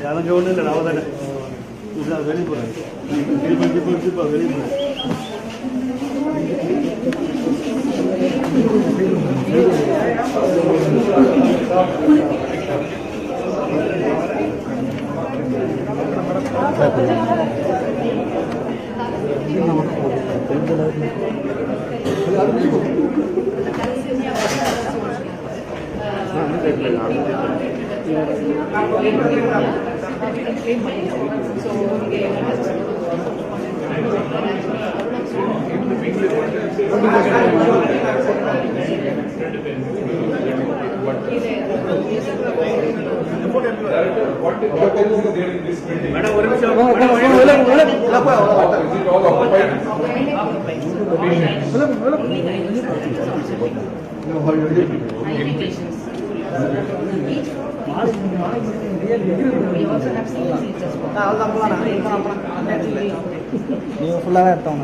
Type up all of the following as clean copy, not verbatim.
எனக்கு ஒன்றும் இல்லை நான் தானே வெளியே போகிறேன் வெளியே போகிறேன் ನೀವು ಫುಲ್ಲಾಗ ಇರ್ತಾವ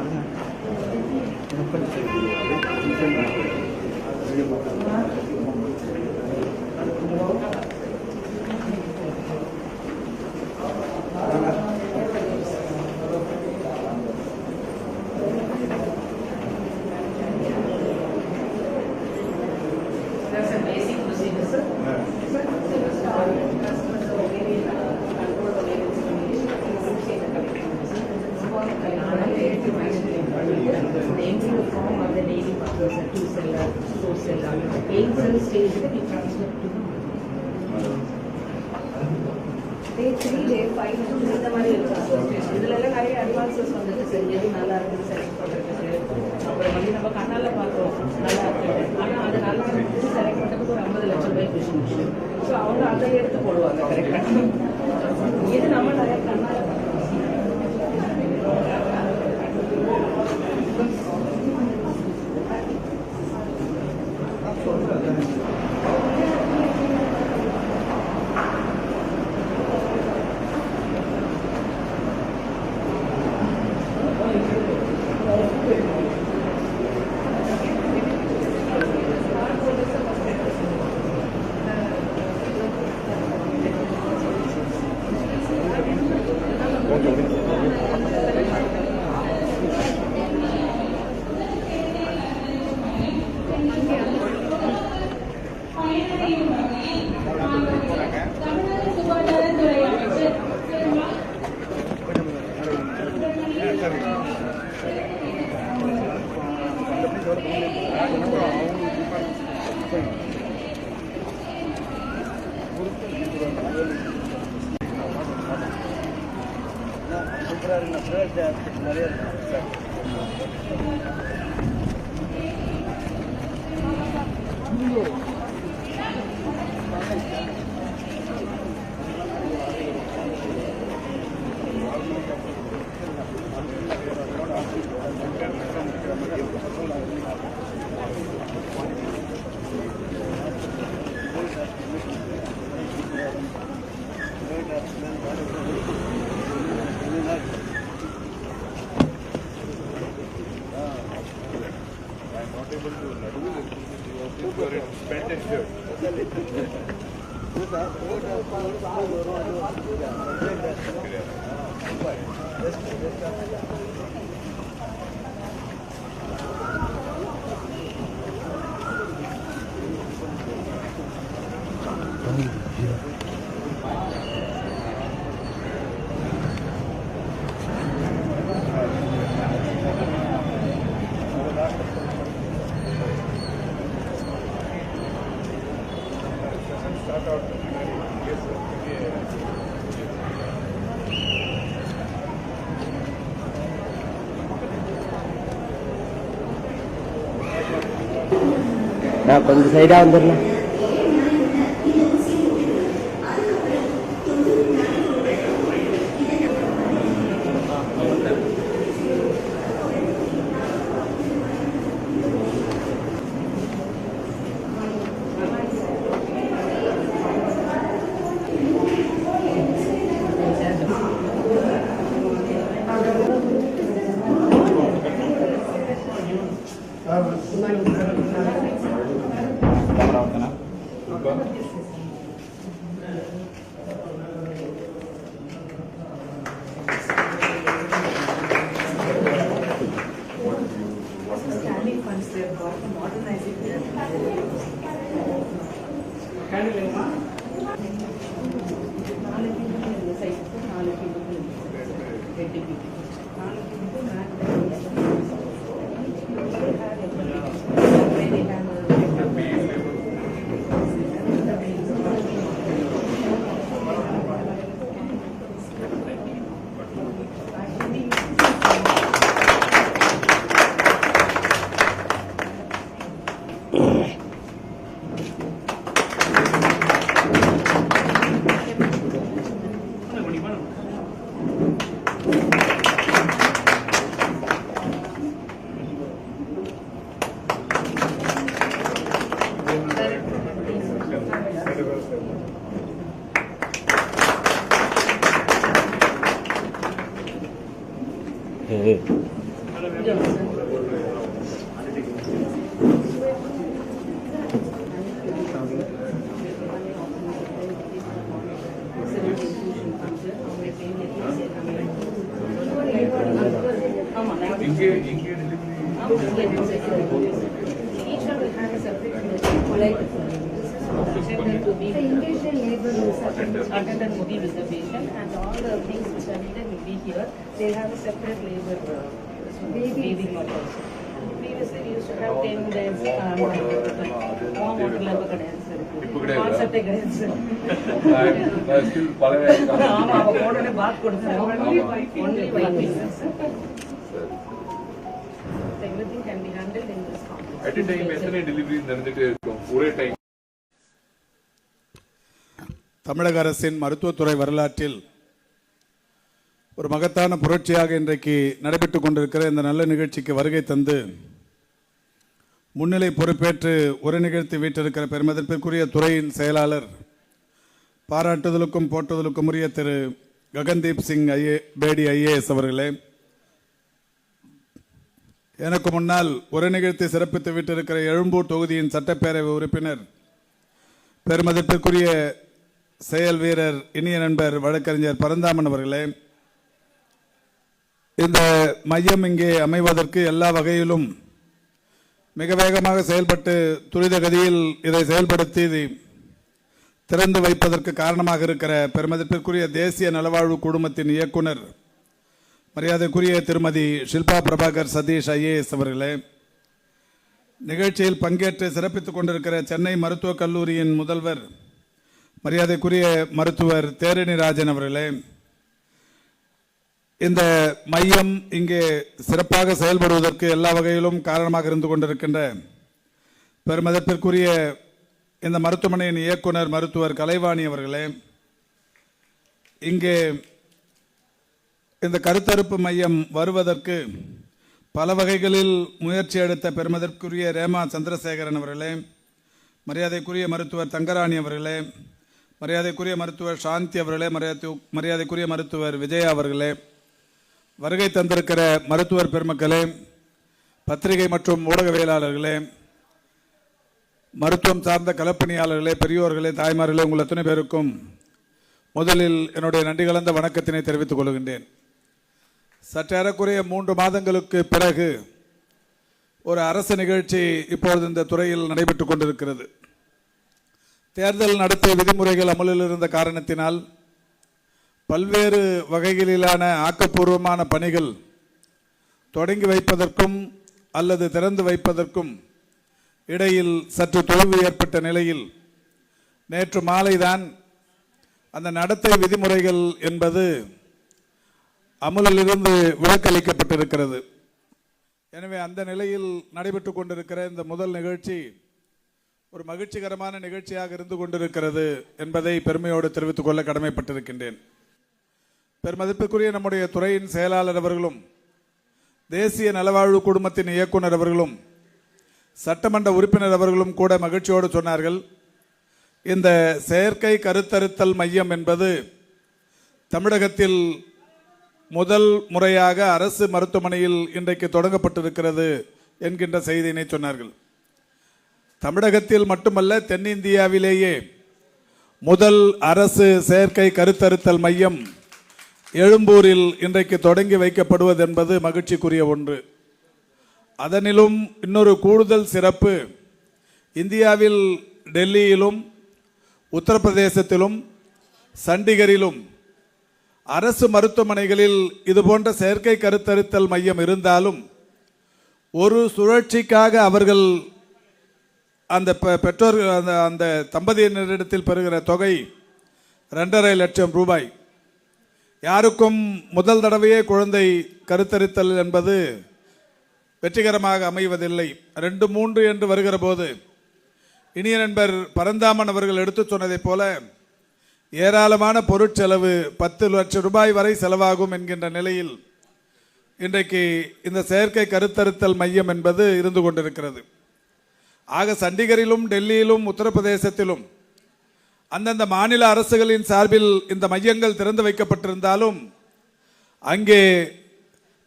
கொஞ்சம் சைடாக வந்துடலாம். Standing funds they have got to modernize it. Attendant will be with the patient and all the things which are needed will be here. They have a separate labor bathing lot also. Previously we used to have 10 days warm water level concept everything can be handled in this complex. At a time, எத்தனை delivery நடந்துட்டே இருக்கும் ஒரே time? தமிழக அரசின் மருத்துவத்துறை வரலாற்றில் ஒரு மகத்தான புரட்சியாக இன்றைக்கு நடைபெற்றுக் கொண்டிருக்கிற இந்த நல்ல நிகழ்ச்சிக்கு வருகை தந்து முன்னிலை பொறுப்பேற்று உரை நிகழ்த்தி வீட்டிருக்கிற பெருமதிப்பிற்குரிய துறையின் செயலாளர், பாராட்டுதலுக்கும் போற்றுதலுக்கும் உரிய திரு ககன்தீப் சிங் பேடி ஐஏஎஸ் அவர்களே, எனக்கு முன்னால் உரை நிகழ்த்தி சிறப்பித்து விட்டிருக்கிற எழும்பூர் தொகுதியின் சட்டப்பேரவை உறுப்பினர், பெருமதிப்பிற்குரிய செயல் வீரர், இனிய நண்பர் வழக்கறிஞர் பரந்தாமன் அவர்களே, இந்த மையம் இங்கே அமைவதற்கு எல்லா வகையிலும் மிக வேகமாக செயல்பட்டு துரித கதியில் இதை செயல்படுத்தி திறந்து வைப்பதற்கு காரணமாக இருக்கிற பெருமதிப்பிற்குரிய தேசிய நலவாழ்வு குழுமத்தின் இயக்குனர் மரியாதைக்குரிய திருமதி ஷில்பா பிரபாகர் சதீஷ் ஐஏஎஸ் அவர்களே, நிகழ்ச்சியில் பங்கேற்று சிறப்பித்துக் கொண்டிருக்கிற சென்னை மருத்துவக் கல்லூரியின் முதல்வர் மரியாதைக்குரிய மருத்துவர் தேரணி ராஜன் அவர்களே, இந்த மையம் இங்கே சிறப்பாக செயல்படுவதற்கு எல்லா வகையிலும் காரணமாக இருந்து கொண்டிருக்கின்ற பெருமதிப்பிற்குரிய இந்த மருத்துவமனையின் இயக்குனர் மருத்துவர் கலைவாணி அவர்களே, இங்கே இந்த கருத்தரிப்பு மையம் வருவதற்கு பல வகைகளில் முயற்சி எடுத்த பெருமதிற்குரிய ரேமா சந்திரசேகரன் அவர்களே, மரியாதைக்குரிய மருத்துவர் தங்கராணி அவர்களே, மரியாதைக்குரிய மருத்துவர் சாந்தி அவர்களே, மரியாதைக்குரிய மருத்துவர் விஜயா அவர்களே, வருகை தந்திருக்கிற மருத்துவர் பெருமக்களே, பத்திரிகை மற்றும் ஊடகவியலாளர்களே, மருத்துவம் சார்ந்த களப்பணியாளர்களே, பெரியோர்களே, தாய்மார்களே, உங்கள் அத்தனை பேருக்கும் முதலில் என்னுடைய நன்றி கலந்த வணக்கத்தினை தெரிவித்துக் கொள்கின்றேன். சற்றேறக்குறைய 3 மாதங்களுக்கு பிறகு ஒரு அரசு நிகழ்ச்சி இப்பொழுது இந்த துறையில் நடைபெற்றுக் கொண்டிருக்கிறது. தேர்தல் நடத்தை விதிமுறைகள் அமலில் இருந்த காரணத்தினால் பல்வேறு வகைகளிலான ஆக்கப்பூர்வமான பணிகள் தொடங்கி வைப்பதற்கும் அல்லது திறந்து வைப்பதற்கும் இடையில் சற்று தொய்வு ஏற்பட்ட நிலையில் நேற்று மாலைதான் அந்த நடத்தை விதிமுறைகள் என்பது அமுலிலிருந்து விலக்களிக்கப்பட்டிருக்கிறது. எனவே அந்த நிலையில் நடைபெற்று கொண்டிருக்கிற இந்த முதல் நிகழ்ச்சி ஒரு மகிழ்ச்சிகரமான நிகழ்ச்சியாக இருந்து கொண்டிருக்கிறது என்பதை பெருமையோடு தெரிவித்துக் கொள்ள கடமைப்பட்டிருக்கின்றேன். பெருமதிப்புக்குரிய நம்முடைய துறையின் செயலாளர் அவர்களும் தேசிய நலவாழ்வு குழுமத்தின் இயக்குனர் அவர்களும் சட்டமன்ற உறுப்பினர் அவர்களும் கூட மகிழ்ச்சியோடு சொன்னார்கள், இந்த செயற்கை கருத்தரித்தல் மையம் என்பது தமிழகத்தில் முதல் முறையாக அரசு மருத்துவமனையில் இன்றைக்கு தொடங்கப்பட்டிருக்கிறது என்கின்ற செய்தியினை சொன்னார்கள். தமிழகத்தில் மட்டுமல்ல, தென்னிந்தியாவிலேயே முதல் அரசு செயற்கை கருத்தரித்தல் மையம் எழும்பூரில் இன்றைக்கு தொடங்கி வைக்கப்படுவது என்பது மகிழ்ச்சிக்குரிய ஒன்று. அதனிலும் இன்னொரு கூடுதல் சிறப்பு, இந்தியாவில் டெல்லியிலும் உத்தரப்பிரதேசத்திலும் சண்டிகரிலும் அரசு மருத்துவமனைகளில் இதுபோன்ற செயற்கை கருத்தரித்தல் மையம் இருந்தாலும் ஒரு சுழற்சிக்காக அவர்கள் அந்த பெற்றோர் அந்த தம்பதியினரிடத்தில் பெறுகிற தொகை 2.5 லட்சம் ரூபாய். யாருக்கும் முதல் தடவையே குழந்தை கருத்தரித்தல் என்பது வெற்றிகரமாக அமைவதில்லை. 2, 3 என்று வருகிற போது இனிய நண்பர் பரந்தாமன் அவர்கள் எடுத்து சொன்னதை போல ஏராளமான பொருட்செலவு 10 லட்சம் ரூபாய் வரை செலவாகும் என்கின்ற நிலையில் இன்றைக்கு இந்த செயற்கை கருத்தரித்தல் மையம் என்பது இருந்து கொண்டிருக்கிறது. ஆக சண்டிகரிலும் டெல்லியிலும் உத்தரப்பிரதேசத்திலும் அந்தந்த மாநில அரசுகளின் சார்பில் இந்த மையங்கள் திறந்து வைக்கப்பட்டிருந்தாலும் அங்கே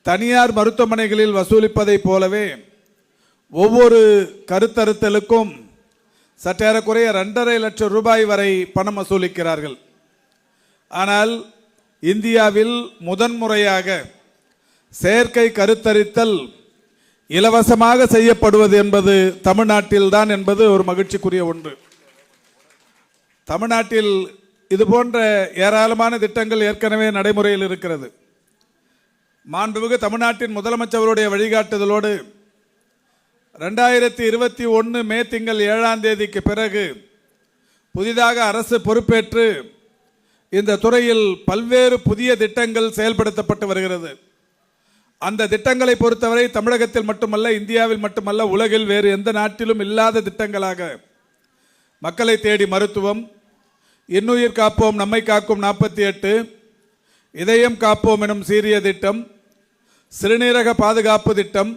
தனியார் மருத்துவமனைகளில் வசூலிப்பதை போலவே ஒவ்வொரு கருத்தரித்தலுக்கும் சற்றேறக்குறைய 2.5 லட்சம் ரூபாய் வரை பணம் வசூலிக்கிறார்கள். ஆனால் இந்தியாவில் முதன்முறையாக செயற்கை கருத்தரித்தல் இலவசமாக செய்யப்படுவது என்பது தமிழ்நாட்டில்தான் என்பது ஒரு மகிழ்ச்சிக்குரிய ஒன்று. தமிழ்நாட்டில் இதுபோன்ற ஏராளமான திட்டங்கள் ஏற்கனவே நடைமுறையில் இருக்கிறது. மாண்புமிகு தமிழ்நாட்டின் முதலமைச்சருடைய வழிகாட்டுதலோடு 2021 மே திங்கள் 7ஆம் தேதிக்கு பிறகு புதிதாக அரசு பொறுப்பேற்று இந்த துறையில் பல்வேறு புதிய திட்டங்கள் செயல்படுத்தப்பட்டு வருகிறது. அந்த திட்டங்களை பொறுத்தவரை தமிழகத்தில் மட்டுமல்ல, இந்தியாவில் மட்டுமல்ல, உலகில் வேறு எந்த நாட்டிலும் இல்லாத திட்டங்களாக மக்களை தேடி மருத்துவம், இன்னுயிர் காப்போம் நம்மை காக்கும் 48, இதயம் காப்போம் எனும் சீரிய திட்டம், சிறுநீரக பாதுகாப்பு திட்டம்,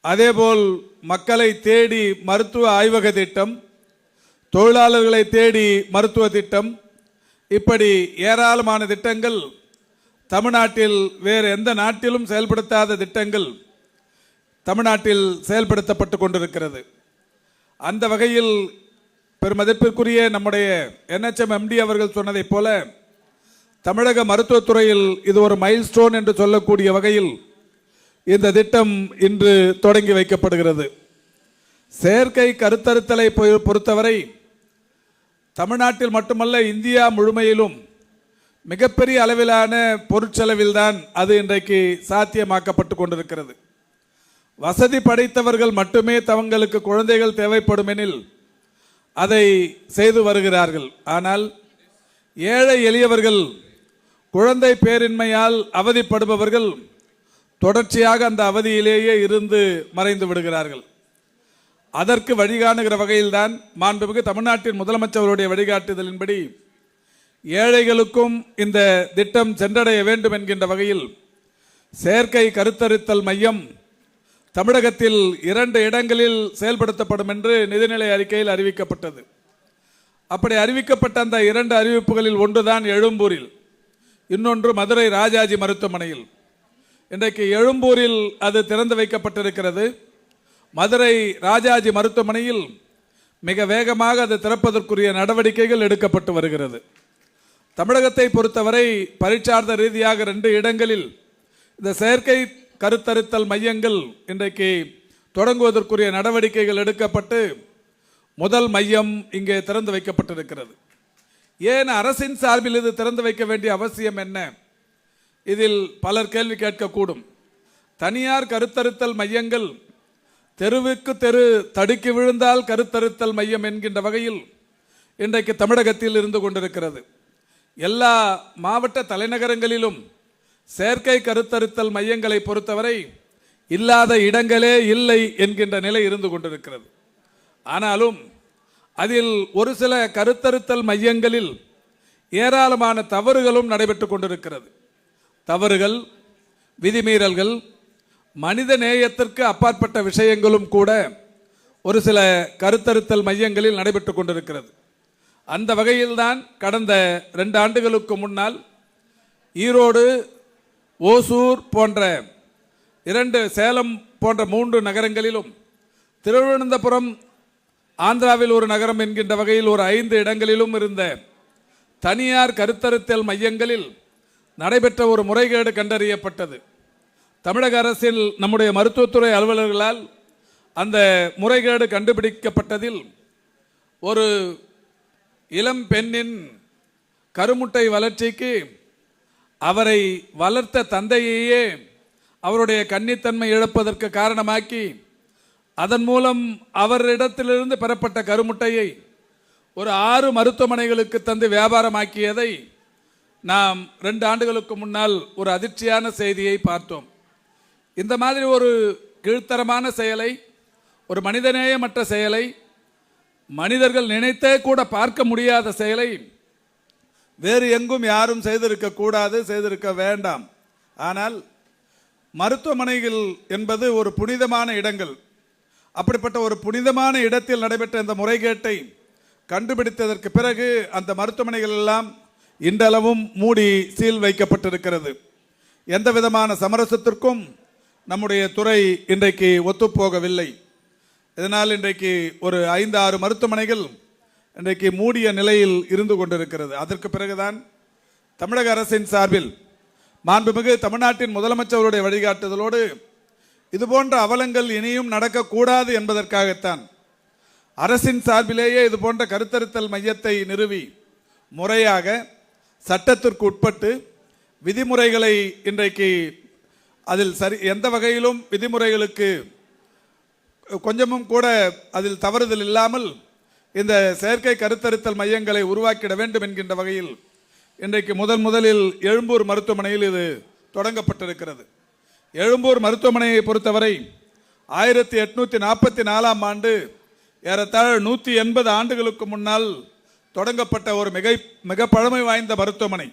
அதேபோல் மக்களை தேடி மருத்துவ ஆய்வக திட்டம், தொழிலாளர்களை தேடி மருத்துவ திட்டம், இப்படி ஏராளமான திட்டங்கள் தமிழ்நாட்டில் வேறு எந்த நாட்டிலும் செயல்படுத்தாத திட்டங்கள் தமிழ்நாட்டில் செயல்படுத்தப்பட்டு கொண்டிருக்கிறது. அந்த வகையில் பெருமதிப்பிற்குரிய நம்முடைய NHM MD அவர்கள் சொன்னதைப் போல தமிழக மருத்துவத்துறையில் இது ஒரு மைல்ஸ்டோன் என்று சொல்லக்கூடிய வகையில் இந்த திட்டம் இன்று தொடங்கி வைக்கப்படுகிறது. செயற்கை கருத்தரித்தலை பொறுத்தவரை தமிழ்நாட்டில் மட்டுமல்ல, இந்தியா முழுமையிலும் மிகப்பெரிய அளவிலான பொருட்செலவில் தான் அது இன்றைக்கு சாத்தியமாக்கப்பட்டு கொண்டிருக்கிறது. வசதி படைத்தவர்கள் மட்டுமே தங்களுக்கு குழந்தைகள் தேவைப்படும் எனில் அதை செய்து வருகிறார்கள். ஆனால் ஏழை எளியவர்கள், குழந்தை பேரின்மையால் அவதிப்படுபவர்கள் தொடர்ச்சியாக அந்த அவதியிலேயே இருந்து மறைந்து விடுகிறார்கள். அதற்கு வழிகாணுகிற வகையில்தான் மாண்புமிகு தமிழ்நாட்டின் முதலமைச்சருடைய வழிகாட்டுதலின்படி ஏழைகளுக்கும் இந்த திட்டம் சென்றடைய வேண்டும் என்கின்ற வகையில் செயற்கை கருத்தரித்தல் மையம் தமிழகத்தில் 2 இடங்களில் செயல்படுத்தப்படும் என்று நிதிநிலை அறிக்கையில் அறிவிக்கப்பட்டது. அப்படி அறிவிக்கப்பட்ட அந்த 2 அறிவிப்புகளில் ஒன்றுதான் எழும்பூரில், இன்னொன்று மதுரை ராஜாஜி மருத்துவமனையில். இன்றைக்கு எழும்பூரில் அது திறந்து வைக்கப்பட்டிருக்கிறது. மதுரை ராஜாஜி மருத்துவமனையில் மிக வேகமாக அது திறப்பதற்குரிய நடவடிக்கைகள் எடுக்கப்பட்டு வருகிறது. தமிழகத்தை பொறுத்தவரை பரீட்சார்த்த ரீதியாக 2 இடங்களில் இந்த செயற்கை கருத்தரித்தல் மையங்கள் இன்றைக்கு தொடங்குவதற்குரிய நடவடிக்கைகள் எடுக்கப்பட்டு முதல் மையம் இங்கே திறந்து வைக்கப்பட்டிருக்கிறது. ஏன் அரசின் சார்பில் இது திறந்து வைக்க வேண்டிய அவசியம் என்ன? இதில் பலர் கேள்வி கேட்கக்கூடும். தனியார் கருத்தரித்தல் மையங்கள் தெருவுக்கு தெரு தடுக்கி விழுந்தால் கருத்தரித்தல் மையம் என்கின்ற வகையில் இன்றைக்கு தமிழகத்தில் இருந்து கொண்டிருக்கிறது. எல்லா மாவட்ட தலைநகரங்களிலும் செயற்கை கருத்தரித்தல் மையங்களை பொறுத்தவரை இல்லாத இடங்களே இல்லை என்கின்ற நிலை இருந்து கொண்டிருக்கிறது. ஆனாலும் அதில் ஒரு சில கருத்தரித்தல் மையங்களில் ஏராளமான தவறுகளும் நடைபெற்று கொண்டிருக்கிறது. தவறுகள், விதிமீறல்கள், மனித நேயத்திற்கு அப்பாற்பட்ட விஷயங்களும் கூட ஒரு சில கருத்தரித்தல் மையங்களில் நடைபெற்று கொண்டிருக்கிறது. அந்த வகையில்தான் கடந்த 2 ஆண்டுகளுக்கு முன்னால் ஈரோடு, ஓசூர் போன்ற 2, சேலம் போன்ற 3 நகரங்களிலும், திருவனந்தபுரம் ஆந்திராவில் ஒரு நகரம் என்கின்ற வகையில் ஒரு 5 இடங்களிலும் இருந்த தனியார் கருத்தரித்தல் மையங்களில் நடைபெற்ற ஒரு முறைகேடு கண்டறியப்பட்டது. தமிழக அரசில் நம்முடைய மருத்துவத்துறை அலுவலர்களால் அந்த முறைகேடு கண்டுபிடிக்கப்பட்டதில் ஒரு இளம் பெண்ணின் கருமுட்டை வளர்ச்சிக்கு அவரை வளர்த்த தந்தையையே அவருடைய கன்னித்தன்மை இழப்பதற்கு காரணமாக்கி அதன் மூலம் அவரிடத்திலிருந்து பெறப்பட்ட கருமுட்டையை ஒரு 6 மருத்துவமனைகளுக்கு தந்து வியாபாரமாக்கியதை நாம் 2 ஆண்டுகளுக்கு முன்னால் ஒரு அதிர்ச்சியான செய்தியை பார்த்தோம். இந்த மாதிரி ஒரு கீழ்த்தரமான செயலை, ஒரு மனிதநேயமற்ற செயலை, மனிதர்கள் நினைத்தே கூட பார்க்க முடியாத செயலை வேறு எங்கும் யாரும் செய்திருக்க கூடாது, செய்திருக்க வேண்டாம். ஆனால் மருத்துவமனைகள் என்பது ஒரு புனிதமான இடங்கள். அப்படிப்பட்ட ஒரு புனிதமான இடத்தில் நடைபெற்ற இந்த முறைகேட்டை கண்டுபிடித்ததற்கு பிறகு அந்த மருத்துவமனைகள் எல்லாம் இன்றளவும் மூடி சீல் வைக்கப்பட்டிருக்கிறது. எந்த விதமான சமரசத்திற்கும் நம்முடைய துறை இன்றைக்கு ஒத்துப்போகவில்லை. இதனால் இன்றைக்கு ஒரு 5-6 மருத்துவமனைகள் இன்றைக்கு மூடிய நிலையில் இருந்து கொண்டிருக்கிறது. அதற்கு பிறகுதான் தமிழக அரசின் சார்பில் மாண்புமிகு தமிழ்நாட்டின் முதலமைச்சருடைய வழிகாட்டுதலோடு இதுபோன்ற அவலங்கள் இனியும் நடக்கக்கூடாது என்பதற்காகத்தான் அரசின் சார்பிலேயே இதுபோன்ற கருத்தரித்தல் மையத்தை நிறுவி முறையாக சட்டத்திற்கு உட்பட்டு விதிமுறைகளை இன்றைக்கு அதில் எந்த வகையிலும் விதிமுறைகளுக்கு கொஞ்சமும் கூட அதில் தவறுதல் இல்லாமல் இந்த செயற்கை கருத்தரித்தல் மையங்களை உருவாக்கிட வேண்டும் என்கின்ற வகையில் இன்றைக்கு முதலில் எழும்பூர் மருத்துவமனையில் இது தொடங்கப்பட்டிருக்கிறது. எழும்பூர் மருத்துவமனையை பொறுத்தவரை 1844ஆம் ஆண்டு ஏறத்தாழ 180 ஆண்டுகளுக்கு முன்னால் தொடங்கப்பட்ட ஒரு மிக பழமை வாய்ந்த மருத்துவமனை.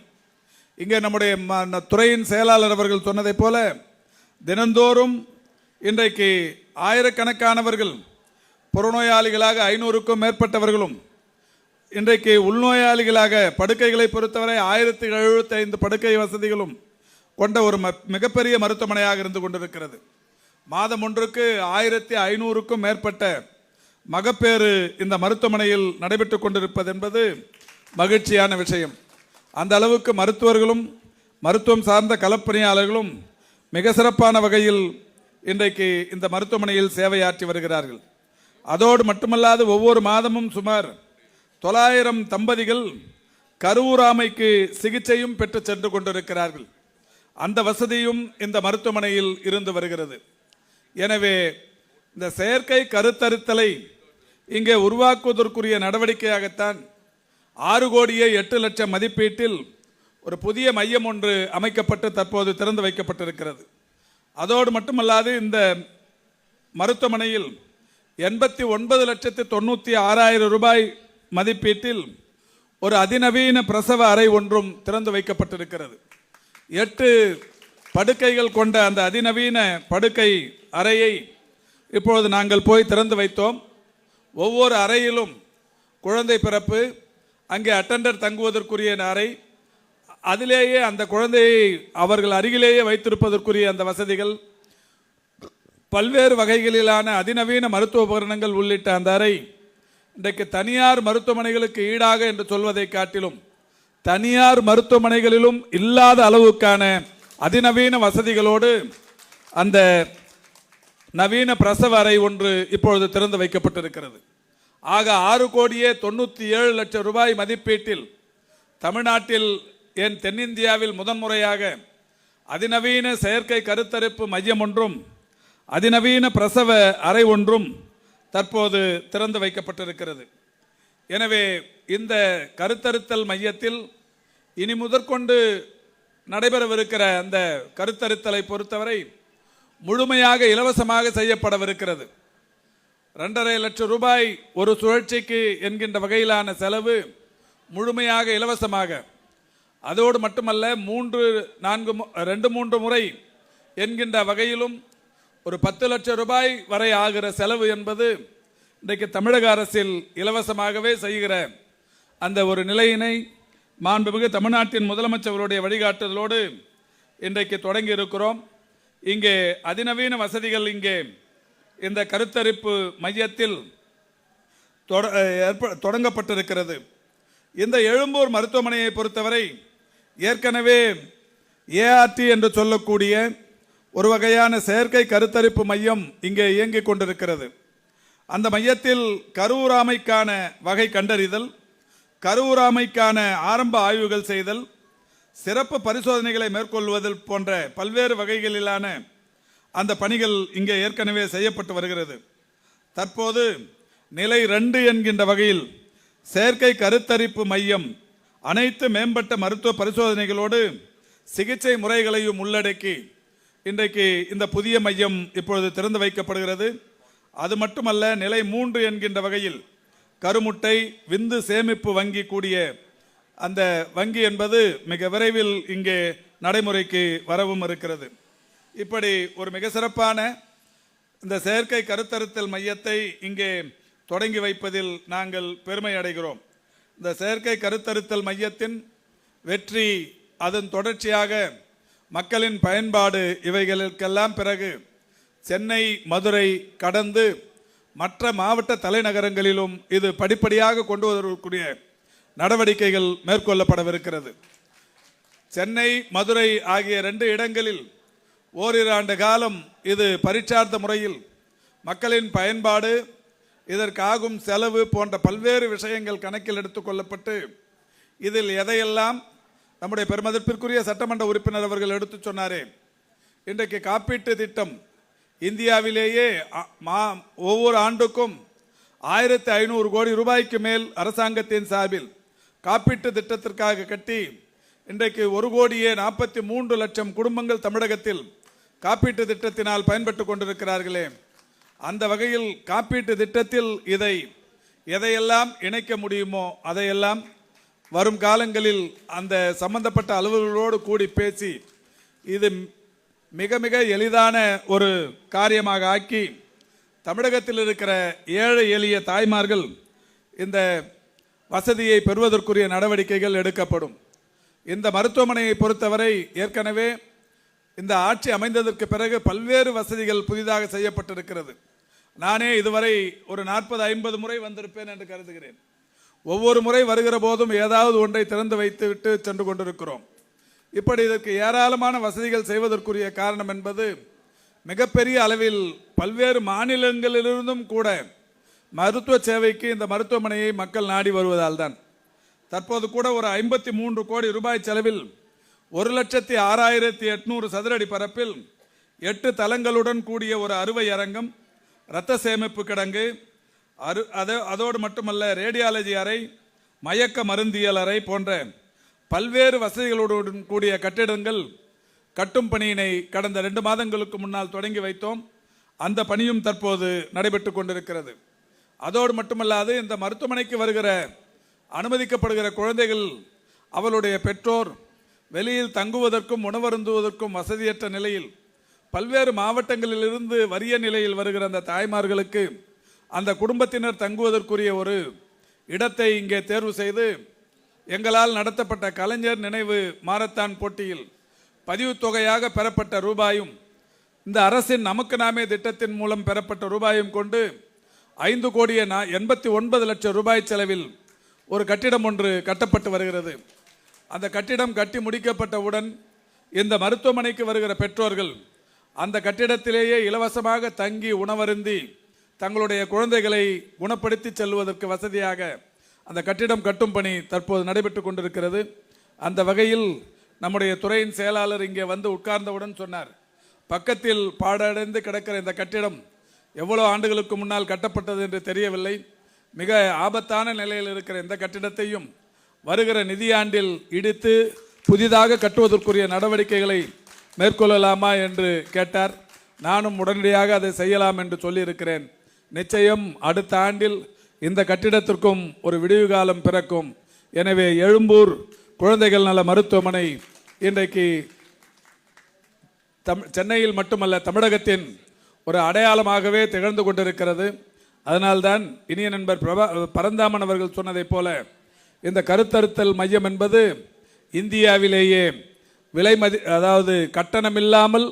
இங்கே நம்முடைய துறையின் செயலாளர் அவர்கள் சொன்னதை போல தினந்தோறும் இன்றைக்கு ஆயிரக்கணக்கானவர்கள் புறநோயாளிகளாக 500க்கும் மேற்பட்டவர்களும் இன்றைக்கு உள்நோயாளிகளாக படுக்கைகளை பொறுத்தவரை 1075 படுக்கை வசதிகளும் கொண்ட ஒரு மிகப்பெரிய மருத்துவமனையாக இருந்து கொண்டிருக்கிறது. மாதம் ஒன்றுக்கு 1500க்கும் மேற்பட்ட மகப்பேறு இந்த மருத்துவமனையில் நடைபெற்று கொண்டிருப்பது என்பது மகிழ்ச்சியான விஷயம். அந்த அளவுக்கு மருத்துவர்களும் மருத்துவம் சார்ந்த களப்பணியாளர்களும் மிக சிறப்பான வகையில் இன்றைக்கு இந்த மருத்துவமனையில் சேவையாற்றி வருகிறார்கள். அதோடு மட்டுமல்லாது ஒவ்வொரு மாதமும் சுமார் 900 தம்பதிகள் கருவுறாமைக்கு சிகிச்சையும் பெற்று சென்று கொண்டிருக்கிறார்கள். அந்த வசதியும் இந்த மருத்துவமனையில் இருந்து வருகிறது. எனவே இந்த செயற்கை கருத்தரித்தலை இங்கே உருவாக்குவதற்குரிய நடவடிக்கையாகத்தான் 6,08,00,000 மதிப்பீட்டில் ஒரு புதிய மையம் ஒன்று அமைக்கப்பட்டு தற்போது திறந்து வைக்கப்பட்டிருக்கிறது. அதோடு மட்டுமல்லாது இந்த மருத்துவமனையில் 89,96,000 ரூபாய் மதிப்பீட்டில் ஒரு அதிநவீன பிரசவ அறை ஒன்றும் திறந்து வைக்கப்பட்டிருக்கிறது. 8 படுக்கைகள் கொண்ட அந்த அதிநவீன படுக்கை அறையை இப்பொழுது நாங்கள் போய் திறந்து வைத்தோம். ஒவ்வொரு அறையிலும் குழந்தை பிறப்பு, அங்கே அட்டெண்டர் தங்குவதற்குரிய அறை, அதிலேயே அந்த குழந்தையை அவர்கள் அருகிலேயே வைத்திருப்பதற்குரிய அந்த வசதிகள், பல்வேறு வகைகளிலான அதிநவீன மருத்துவ உபகரணங்கள் உள்ளிட்ட அந்த அறை இன்றைக்கு தனியார் மருத்துவமனைகளுக்கு ஈடாக என்று சொல்வதை காட்டிலும் தனியார் மருத்துவமனைகளிலும் இல்லாத அளவுக்கான அதிநவீன வசதிகளோடு அந்த நவீன பிரசவ அறை ஒன்று இப்பொழுது திறந்து வைக்கப்பட்டிருக்கிறது. ஆக 6,97,00,000 ரூபாய் மதிப்பீட்டில் தமிழ்நாட்டில் ஏன் தென்னிந்தியாவில் முதன்முறையாக அதிநவீன செயற்கை கருத்தரிப்பு மையம் ஒன்றும் அதிநவீன பிரசவ அறை ஒன்றும் தற்போது திறந்து வைக்கப்பட்டிருக்கிறது. எனவே இந்த கருத்தறுத்தல் மையத்தில் இனி முதற்கொண்டு நடைபெறவிருக்கிற அந்த கருத்தறுத்தலை பொறுத்தவரை முழுமையாக இலவசமாக செய்யப்படவிருக்கிறது. 2.5 லட்சம் ரூபாய் ஒரு சுழற்சிக்கு என்கின்ற வகையிலான செலவு முழுமையாக இலவசமாக, அதோடு மட்டுமல்ல 2-3 முறை என்கின்ற வகையிலும் ஒரு 10 லட்சம் ரூபாய் வரை ஆகிற செலவு என்பது இன்றைக்கு தமிழக அரசில் இலவசமாகவே செய்கிற அந்த ஒரு நிலையினை மாண்புமிகு தமிழ்நாட்டின் முதலமைச்சர்களுடைய வழிகாட்டுதலோடு இன்றைக்கு தொடங்கி இருக்கிறோம். இங்கே அதிநவீன வசதிகள் இங்கே இந்த கருத்தரிப்பு மையத்தில் தொடங்கப்பட்டிருக்கிறது. இந்த எழும்பூர் மருத்துவமனையை பொறுத்தவரை ஏற்கனவே ஏஆர்டி என்று சொல்லக்கூடிய ஒரு வகையான செயற்கை கருத்தரிப்பு மையம் இங்கே இயங்கிக் கொண்டிருக்கிறது. அந்த மையத்தில் கருவுறாமைக்கான வகை கண்டறிதல், கருவுறாமைக்கான ஆரம்ப ஆய்வுகள் செய்தல், சிறப்பு பரிசோதனைகளை மேற்கொள்வதில் போன்ற பல்வேறு வகைகளிலான அந்த பணிகள் இங்கே ஏற்கனவே செய்யப்பட்டு வருகிறது. தற்போது நிலை 2 என்கின்ற வகையில் செயற்கை கருத்தரிப்பு மையம் அனைத்து மேம்பட்ட மருத்துவ பரிசோதனைகளோடு சிகிச்சை முறைகளையும் உள்ளடக்கி இன்றைக்கு இந்த புதிய மையம் இப்பொழுது திறந்து வைக்கப்படுகிறது. அது மட்டுமல்ல, நிலை 3 என்கின்ற வகையில் கருமுட்டை விந்து சேமிப்பு வங்கி கூடிய அந்த வங்கி என்பது மிக விரைவில் இங்கே நடைமுறைக்கு வரவும் இருக்கிறது. இப்படி ஒரு மிக சிறப்பான இந்த செயற்கை கருத்தறுத்தல் மையத்தை இங்கே தொடங்கி வைப்பதில் நாங்கள் பெருமை அடைகிறோம். இந்த செயற்கை கருத்தறுத்தல் மையத்தின் வெற்றி, அதன் தொடர்ச்சியாக மக்களின் பயன்பாடு இவைகளுக்கெல்லாம் பிறகு சென்னை, மதுரை கடந்து மற்ற மாவட்ட தலைநகரங்களிலும் இது படிப்படியாக கொண்டு வருவதற்குரிய நடவடிக்கைகள் மேற்கொள்ளப்படவிருக்கிறது. சென்னை, மதுரை ஆகிய 2 இடங்களில் ஓரிரு ஆண்டு காலம் இது பரீட்சார்த்த முறையில் மக்களின் பயன்பாடு, இதற்காகும் செலவு போன்ற பல்வேறு விஷயங்கள் கணக்கில் எடுத்துக்கொள்ளப்பட்டு இதில் எதையெல்லாம் நம்முடைய பெருமதிப்பிற்குரிய சட்டமன்ற உறுப்பினர் அவர்கள் எடுத்து சொன்னாரே, இன்றைக்கு காப்பீட்டு திட்டம் இந்தியாவிலேயே ஒவ்வொரு ஆண்டுக்கும் 1500 கோடி ரூபாய்க்கு மேல் அரசாங்கத்தின் சார்பில் காப்பீட்டு திட்டத்திற்காக கட்டி இன்றைக்கு 1,43,00,000 குடும்பங்கள் தமிழகத்தில் காப்பீட்டு திட்டத்தினால் பயன்பட்டு கொண்டிருக்கிறார்களே. அந்த வகையில் காப்பீட்டு திட்டத்தில் எதையெல்லாம் இணைக்க முடியுமோ அதையெல்லாம் வரும் காலங்களில் அந்த சம்பந்தப்பட்ட அலுவலர்களோடு கூடி பேசி இது மிக மிக எளிதான ஒரு காரியமாக ஆக்கி தமிழகத்தில் இருக்கிற ஏழை எளிய தாய்மார்கள் இந்த வசதியை பெறுவதற்குரிய நடவடிக்கைகள் எடுக்கப்படும். இந்த மருத்துவமனையை பொறுத்தவரை ஏற்கனவே இந்த ஆட்சி அமைந்ததற்கு பிறகு பல்வேறு வசதிகள் புதிதாக செய்யப்பட்டிருக்கிறது. நானே இதுவரை ஒரு 40-50 முறை வந்திருப்பேன் என்று கருதுகிறேன். ஒவ்வொரு முறை வருகிற போதும் ஏதாவது ஒன்றை திறந்து வைத்துவிட்டு சென்று கொண்டிருக்கிறோம். இப்படி இதற்கு ஏராளமான வசதிகள் செய்வதற்குரிய காரணம் என்பது மிகப்பெரிய அளவில் பல்வேறு மாநிலங்களிலிருந்தும் கூட மருத்துவ சேவைக்கு இந்த மருத்துவமனையை மக்கள் நாடி வருவதால் தான். தற்போது கூட ஒரு 53 கோடி ரூபாய் செலவில் 1,06,800 சதுரடி பரப்பில் 8 தளங்களுடன் கூடிய ஒரு அறுவை அரங்கம், இரத்த சேமிப்பு கிடங்கு, அதோடு மட்டுமல்ல ரேடியாலஜி அறை, மயக்க மருந்தியல் அறை போன்ற பல்வேறு வசதிகளுடன் கூடிய கட்டிடங்கள் கட்டும் பணியினை கடந்த 2 மாதங்களுக்கு முன்னால் தொடங்கி வைத்தோம். அந்த பணியும் தற்போது நடைபெற்று கொண்டிருக்கிறது. அதோடு மட்டுமல்லாது இந்த மருத்துவமனைக்கு வருகிற அனுமதிக்கப்படுகிற குழந்தைகள் அவளுடைய பெற்றோர் வெளியில் தங்குவதற்கும் உணவருந்துவதற்கும் வசதியற்ற நிலையில் பல்வேறு மாவட்டங்களிலிருந்து வறிய நிலையில் வருகிற அந்த தாய்மார்களுக்கு அந்த குடும்பத்தினர் தங்குவதற்குரிய ஒரு இடத்தை இங்கே தேர்வு செய்து எங்களால் நடத்தப்பட்ட கலைஞர் நினைவு மாரத்தான் போட்டியில் பதிவு தொகையாக பெறப்பட்ட ரூபாயும் இந்த அரசின் நமக்கு நாமே திட்டத்தின் மூலம் பெறப்பட்ட ரூபாயும் கொண்டு 5,89 லட்சம் ரூபாய் செலவில் ஒரு கட்டிடம் ஒன்று கட்டப்பட்டு வருகிறது. அந்த கட்டிடம் கட்டி முடிக்கப்பட்டவுடன் இந்த மருத்துவமனைக்கு வருகிற பெற்றோர்கள் அந்த கட்டிடத்திலேயே இலவசமாக தங்கி உணவருந்தி தங்களுடைய குழந்தைகளை குணப்படுத்தி செல்வதற்கு வசதியாக அந்த கட்டிடம் கட்டும் பணி தற்போது நடைபெற்று கொண்டிருக்கிறது. அந்த வகையில் நம்முடைய துறையின் செயலாளர் இங்கே வந்து உட்கார்ந்தவுடன் சொன்னார், பக்கத்தில் பாழடைந்து கிடக்கிற இந்த கட்டிடம் எவ்வளோ ஆண்டுகளுக்கு முன்னால் கட்டப்பட்டது என்று தெரியவில்லை, மிக ஆபத்தான நிலையில் இருக்கிற இந்த கட்டிடத்தையும் வருகிற நிதியாண்டில் இடித்து புதிதாக கட்டுவதற்குரிய நடவடிக்கைகளை மேற்கொள்ளலாமா என்று கேட்டார். நானும் உடனடியாக அதை செய்யலாம் என்று சொல்லியிருக்கிறேன். நிச்சயம் அடுத்த ஆண்டில் இந்த கட்டிடத்திற்கும் ஒரு விடிவு காலம் பிறக்கும். எனவே எழும்பூர் குழந்தைகள் நல மருத்துவமனை இன்றைக்கு சென்னையில் மட்டுமல்ல தமிழகத்தின் ஒரு அடையாளமாகவே திகழ்ந்து கொண்டிருக்கிறது. அதனால்தான் இனிய நண்பர் பரந்தாமன் அவர்கள் சொன்னதைப் போல இந்த கருத்தறுத்தல் மையம் என்பது இந்தியாவிலேயே அதாவது கட்டணமில்லாமல்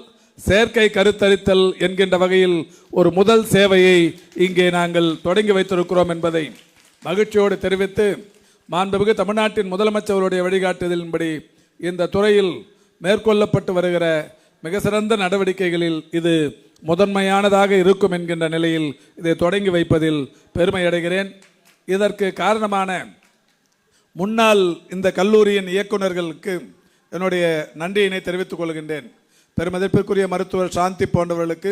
செயற்கை கருத்தரித்தல் என்கின்ற வகையில் ஒரு முதல் சேவையை இங்கே நாங்கள் தொடங்கி வைத்திருக்கிறோம் என்பதை மகிழ்ச்சியோடு தெரிவித்து, மாண்புமிகு தமிழ்நாட்டின் முதலமைச்சருடைய வழிகாட்டுதலின்படி இந்த துறையில் மேற்கொள்ளப்பட்டு வருகிற மிக சிறந்த நடவடிக்கைகளில் இது முதன்மையானதாக இருக்கும் என்கின்ற நிலையில் இதை தொடங்கி வைப்பதில் பெருமை அடைகிறேன். இதற்கு காரணமான முன்னாள் இந்த கல்லூரியின் இயக்குநர்களுக்கு என்னுடைய நன்றியினை தெரிவித்துக் கொள்கின்றேன். பெருமதிப்பிற்குரிய மருத்துவர் சாந்தி போன்றவர்களுக்கு,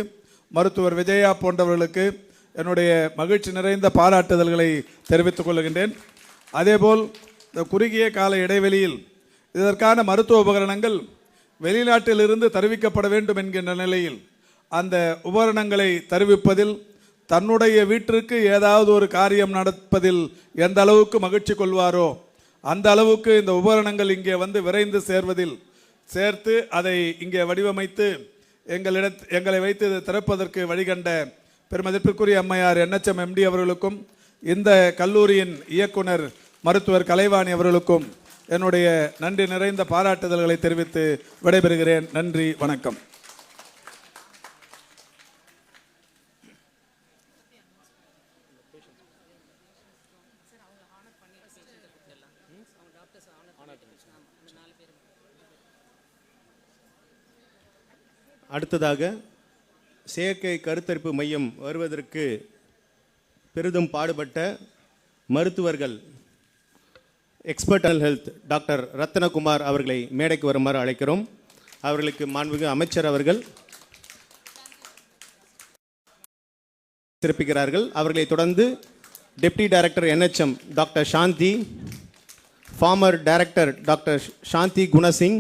மருத்துவர் விஜயா போன்றவர்களுக்கு என்னுடைய மகிழ்ச்சி நிறைந்த பாராட்டுதல்களை தெரிவித்துக் கொள்கின்றேன். அதேபோல் இந்த குறுகிய கால இடைவெளியில் இதற்கான மருத்துவ உபகரணங்கள் வெளிநாட்டிலிருந்து தருவிக்கப்பட வேண்டும் என்கின்ற நிலையில் அந்த உபகரணங்களை தருவிப்பதில், தன்னுடைய வீட்டிற்கு ஏதாவது ஒரு காரியம் நடப்பதில் எந்த அளவுக்கு மகிழ்ச்சி கொள்வாரோ அந்த அளவுக்கு இந்த உபகரணங்கள் இங்கே வந்து விரைந்து சேர்த்து அதை இங்கே வடிவமைத்து எங்களை வைத்து இதை திறப்பதற்கு வழிகண்ட பெருமதிப்பிற்குரிய அம்மையார் NHM MD அவர்களுக்கும், இந்த கல்லூரியின் இயக்குனர் மருத்துவர் கலைவாணி அவர்களுக்கும் என்னுடைய நன்றி நிறைந்த பாராட்டுதல்களை தெரிவித்து விடைபெறுகிறேன். நன்றி, வணக்கம். அடுத்ததாக செயற்கை கருத்தரிப்பு மையம் வருவதற்கு பெரிதும் பாடுபட்ட மருத்துவர்கள், எக்ஸ்பர்ட் ஹெல்த் டாக்டர் ரத்னகுமார் அவர்களை மேடைக்கு வருமாறு அழைக்கிறோம். அவர்களுக்கு மாண்புமிகு அமைச்சர் அவர்கள் சிறப்பிக்கிறார்கள். அவர்களை தொடர்ந்து deputy director NHM doctor Shanthi, former director doctor Shanthi Gunasingh,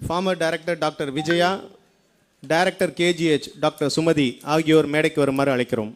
former director doctor Vijaya, director KGH doctor Sumathi ஆகியோர் மேடைக்கு வருமாறு அழைக்கிறோம்.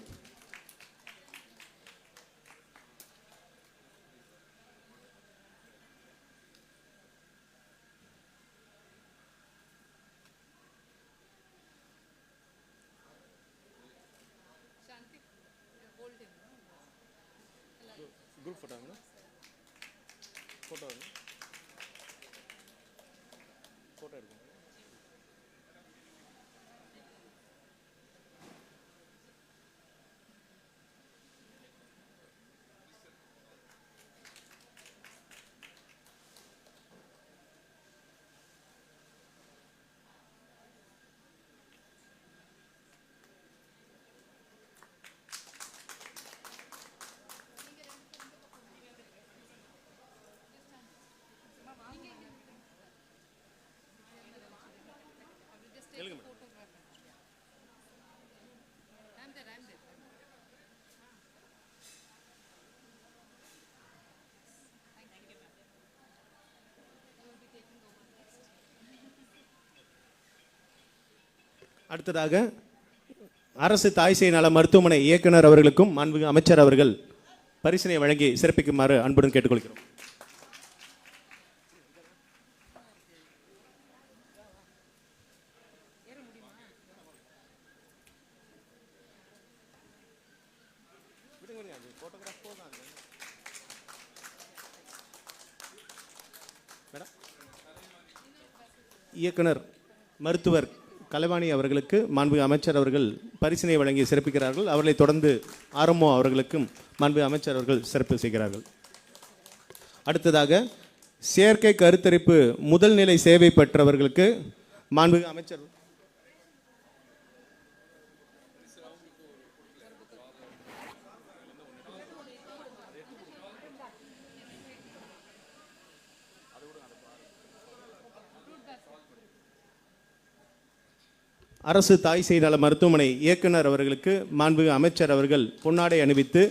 அடுத்ததாக அரசு தாய்சேய் நல மருத்துவமனை இயக்குனர் அவர்களுக்கும் மாண்புமிகு அமைச்சர் அவர்கள் பரிசினை வழங்கி சிறப்பிக்குமாறு அன்புடன் கேட்டுக்கொள்கிறோம். இயக்குனர் மருத்துவர் கலைவாணி அவர்களுக்கு மாண்புமிகு அமைச்சர் அவர்கள் பரிசினை வழங்கி சிறப்பிக்கிறார்கள். அவர்களை தொடர்ந்து RMO அவர்களுக்கும் மாண்புமிகு அமைச்சர் அவர்கள் சிறப்பு செய்கிறார்கள். அடுத்ததாக செயற்கை கருத்தரிப்பு முதல் நிலை சேவை பெற்றவர்களுக்கு மாண்புமிகு அமைச்சர் அரசு தாய் சேய் நல மருத்துவமனை இயக்குனர் அவர்களுக்கு மாண்புமிகு அமைச்சர் அவர்கள் பொன்னாடை அணிவித்து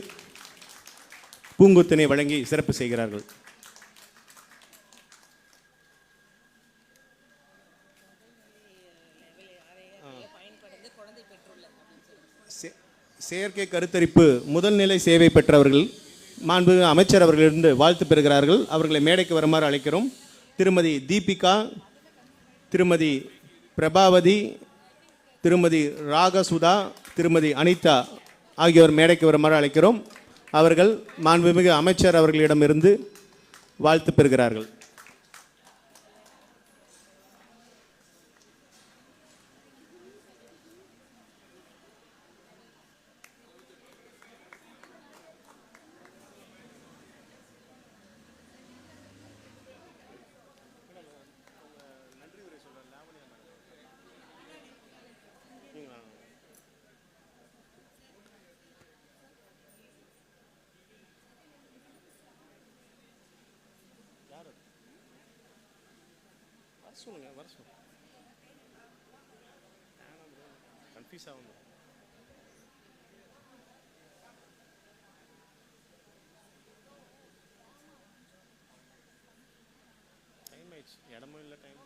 பூங்குத்தினை வழங்கி சிறப்பு செய்கிறார்கள். செயற்கை கருத்தரிப்பு முதல் நிலை சேவை பெற்றவர்கள் மாண்புமிகு அமைச்சர் அவர்களிருந்து வாழ்த்து பெறுகிறார்கள். அவர்களை மேடைக்கு வருமாறு அழைக்கிறோம். திருமதி தீபிகா, திருமதி பிரபாவதி, திருமதி ராகசுதா, திருமதி அனிதா ஆகியோர் மேடைக்கு வருமாறு அழைக்கிறோம். அவர்கள் மாண்புமிகு அமைச்சர் அவர்களிடமிருந்து வாழ்த்து பெறுகிறார்கள். இடமும் இல்லை, டைம்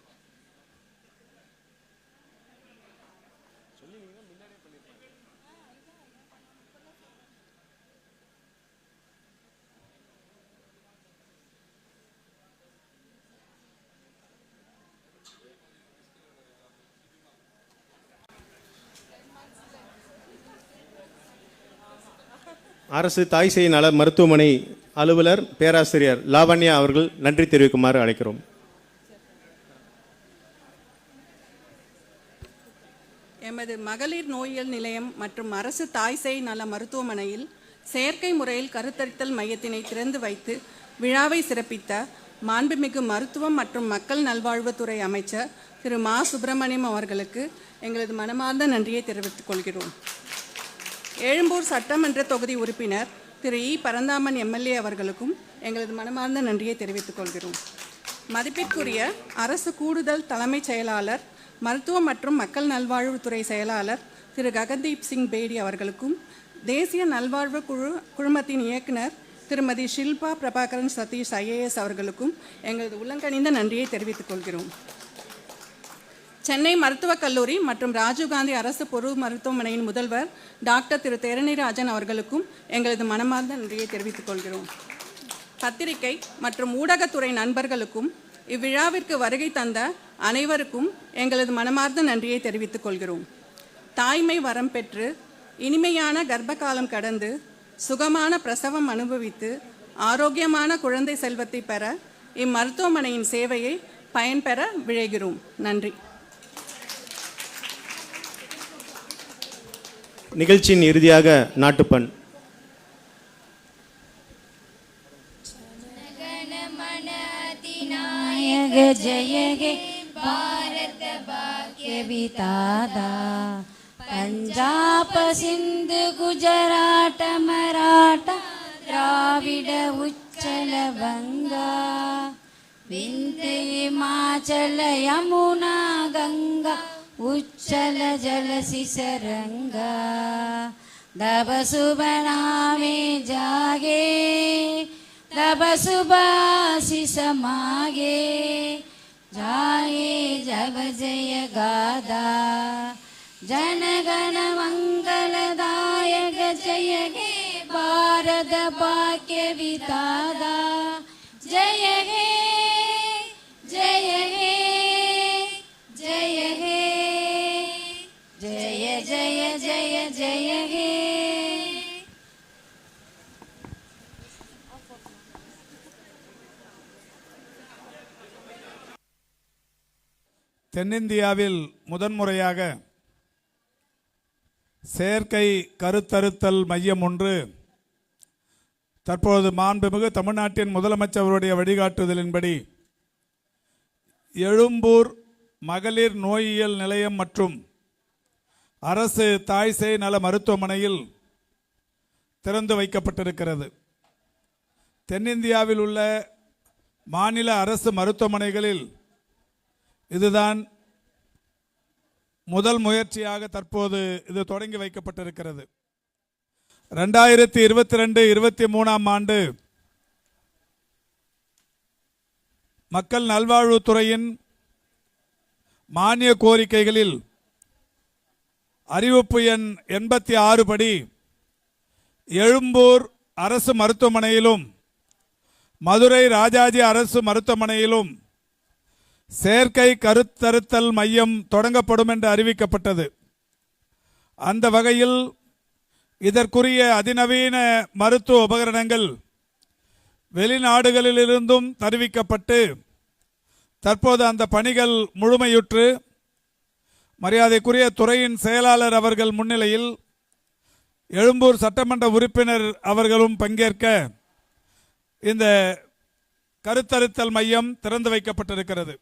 சொல்லிங்கன்னா முன்னாடியே பண்ணிருப்பாங்க. அரசு தாய் சேய் நல மருத்துவமனை அலுவலர் பேராசிரியர் லாவண்யா அவர்கள் நன்றி தெரிவிக்குமாறு அழைக்கிறோம். எமது மகளிர் நோயியல் நிலையம் மற்றும் அரசு தாய் சேய் நல மருத்துவமனையில் செயற்கை முறையில் கருத்தரித்தல் மையத்தினை திறந்து வைத்து விழாவை சிறப்பித்த மாண்புமிகு மருத்துவம் மற்றும் மக்கள் நல்வாழ்வுத்துறை அமைச்சர் திரு மா சுப்பிரமணியம் அவர்களுக்கு எங்களது மனமார்ந்த நன்றியை தெரிவித்துக் கொள்கிறோம். எழும்பூர் சட்டமன்ற தொகுதி உறுப்பினர் திரு இ பரந்தாமன் எம்எல்ஏ அவர்களுக்கும் எங்களது மனமார்ந்த நன்றியை தெரிவித்துக் கொள்கிறோம். மதிப்பிற்குரிய அரசு கூடுதல் தலைமைச் செயலாளர் மருத்துவம் மற்றும் மக்கள் நல்வாழ்வுத்துறை செயலாளர் திரு ககன்தீப் சிங் பேடி அவர்களுக்கும் தேசிய நல்வாழ்வு குழுமத்தின் இயக்குனர் திருமதி ஷில்பா பிரபாகரன் சதீஷ் IAS அவர்களுக்கும் எங்களது உள்ளங்கனிந்த நன்றியை தெரிவித்துக் கொள்கிறோம். சென்னை மருத்துவக் கல்லூரி மற்றும் ராஜீவ்காந்தி அரசு பொது மருத்துவமனையின் முதல்வர் டாக்டர் திரு தேரணிராஜன் அவர்களுக்கும் எங்களது மனமார்ந்த நன்றியை தெரிவித்துக் கொள்கிறோம். பத்திரிகை மற்றும் ஊடகத்துறை நண்பர்களுக்கும் இவ்விழாவிற்கு வருகை தந்த அனைவருக்கும் எங்களது மனமார்ந்த நன்றியை தெரிவித்துக் கொள்கிறோம். தாய்மை வரம் பெற்று இனிமையான கர்ப்பகாலம் கடந்து சுகமான பிரசவம் அனுபவித்து ஆரோக்கியமான குழந்தை செல்வத்தை பெற இம்மருத்துவமனையின் சேவையை பயன்பெற விழைகிறோம். நன்றி. நிகழ்ச்சியின் இறுதியாக நாட்டுப்பண். जय हे भारत भाग्य विधाता पंजाब सिंध गुजरात मराठा द्राविड उच्चल बंगा विंध्य हिमाचल यमुना गंगा उच्चल जल सिसरंगा दब सुबनामे जागे तब सुबासिस मागे जाए जब जय गादा जनगण मंगलदायक जय हे भारत भाग्य विधाता जय हे जय हे जय हे जय जय जय जय हे. தென்னிந்தியாவில் முதன்முறையாக செயற்கை கருத்தறுத்தல் மையம் ஒன்று தற்போது மாண்புமிகு தமிழ்நாட்டின் முதலமைச்சருடைய வழிகாட்டுதலின்படி எழும்பூர் மகளிர் நோயியல் நிலையம் மற்றும் அரசு தாய் சேய் நல மருத்துவமனையில் திறந்து வைக்கப்பட்டிருக்கிறது. தென்னிந்தியாவில் உள்ள மாநில அரசு மருத்துவமனைகளில் இதுதான் முதல் முயற்சியாக தற்போது இது தொடங்கி வைக்கப்பட்டிருக்கிறது. 2022-23 ஆண்டு மக்கள் நல்வாழ்வுத்துறையின் மானிய கோரிக்கைகளில் அறிவிப்பு எண் 86 படி எழும்பூர் அரசு மருத்துவமனையிலும் மதுரை ராஜாஜி அரசு மருத்துவமனையிலும் செயற்கை கருத்தறுத்தல் மையம் தொடங்கப்படும் என்று அறிவிக்கப்பட்டது. அந்த வகையில் இதற்குரிய அதிநவீன மருத்துவ உபகரணங்கள் வெளிநாடுகளிலிருந்தும் தெரிவிக்கப்பட்டு தற்போது அந்த பணிகள் முழுமையுற்று மரியாதைக்குரிய துறையின் செயலாளர் அவர்கள் முன்னிலையில் எழும்பூர் சட்டமன்ற உறுப்பினர் அவர்களும் பங்கேற்க இந்த கருத்தறுத்தல் மையம் திறந்து வைக்கப்பட்டிருக்கிறது.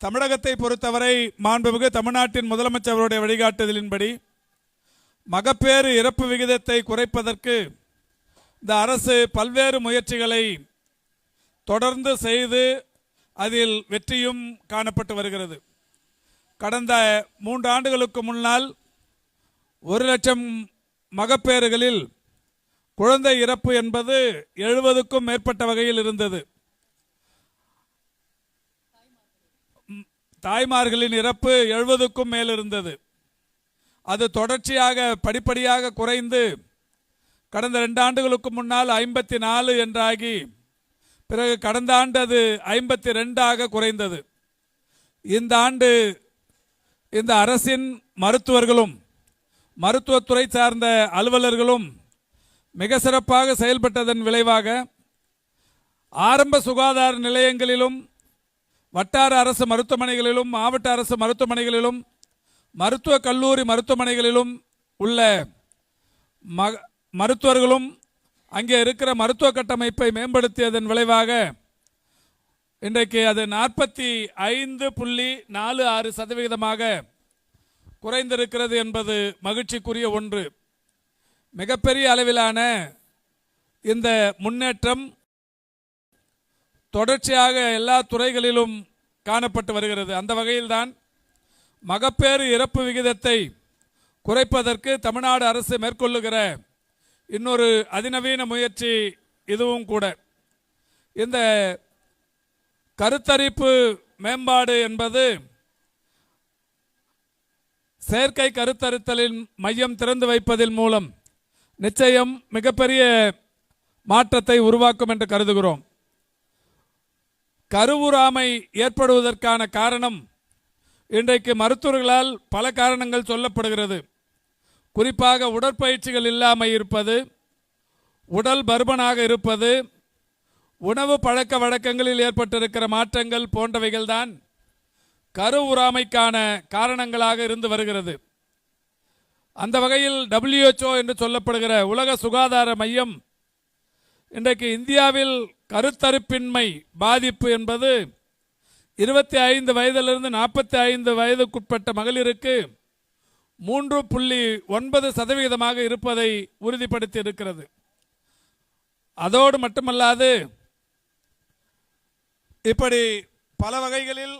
தமிழகத்தை பொறுத்தவரை மாண்புமிகு தமிழ்நாட்டின் முதலமைச்சர் அவருடைய வழிகாட்டுதலின்படி மகப்பேறு இறப்பு விகிதத்தை குறைப்பதற்கு இந்த அரசு பல்வேறு முயற்சிகளை தொடர்ந்து செய்து அதில் வெற்றியும் காணப்பட்டு வருகிறது. கடந்த 3 ஆண்டுகளுக்கு முன்னால் 1,00,000 மகப்பேறுகளில் குழந்தை இறப்பு என்பது 70க்கும் மேற்பட்ட வகையில் இருந்தது. தாய்மார்களின் இறப்பு 70க்கும் மேல் இருந்தது. அது தொடர்ச்சியாக படிப்படியாக குறைந்து கடந்த 2 ஆண்டுகளுக்கு முன்னால் 54 என்றாகி பிறகு கடந்த ஆண்டு அது 52 குறைந்தது. இந்த ஆண்டு இந்த அரசின் மருத்துவர்களும் மருத்துவத்துறை சார்ந்த அலுவலர்களும் மிக சிறப்பாக செயல்பட்டதன் விளைவாக ஆரம்ப சுகாதார நிலையங்களிலும் வட்டார அரசு மருத்துவமனைகளிலும் மாவட்ட அரசு மருத்துவமனைகளிலும் மருத்துவக் கல்லூரி மருத்துவமனைகளிலும் உள்ள மருத்துவர்களும் அங்கே இருக்கிற மருத்துவ கட்டமைப்பை மேம்படுத்தியதன் விளைவாக இன்றைக்கு அது 45.46% குறைந்திருக்கிறது என்பது மகிழ்ச்சிக்குரிய ஒன்று. மிகப்பெரிய அளவிலான இந்த முன்னேற்றம் தொடர்ச்சியாக எல்லா துறைகளிலும் காணப்பட்டு வருகிறது. அந்த வகையில்தான் மகப்பேறு இறப்பு விகிதத்தை குறைப்பதற்கு தமிழ்நாடு அரசு மேற்கொள்ளுகிற இன்னொரு அதிநவீன முயற்சி இதுவும் கூட. இந்த கருத்தரிப்பு மேம்பாடு என்பது செயற்கை கருத்தறுத்தலின் மையம் திறந்து வைப்பதின் மூலம் நிச்சயம் மிகப்பெரிய மாற்றத்தை உருவாக்கும் என்று கருதுகிறோம். கருவுறாமை ஏற்படுவதற்கான காரணம் இன்றைக்கு மருத்துவர்களால் பல காரணங்கள் சொல்லப்படுகிறது. குறிப்பாக உடற்பயிற்சிகள் இல்லாமல் இருப்பது, உடல் பருமனாக இருப்பது, உணவு பழக்க வழக்கங்களில் ஏற்பட்டிருக்கிற மாற்றங்கள் போன்றவைகள்தான் கருவுறாமைக்கான காரணங்களாக இருந்து வருகிறது. அந்த வகையில் WHO என்று சொல்லப்படுகிற உலக சுகாதார மையம் இன்றைக்கு இந்தியாவில் கருத்தரிப்பின்மை பாதிப்பு என்பது 25 வயதிலிருந்து 45 வயதுக்குட்பட்ட மகளிருக்கு 3.9% இருப்பதை உறுதிப்படுத்தி இருக்கிறது. அதோடு மட்டுமல்லாது இப்படி பல வகைகளில்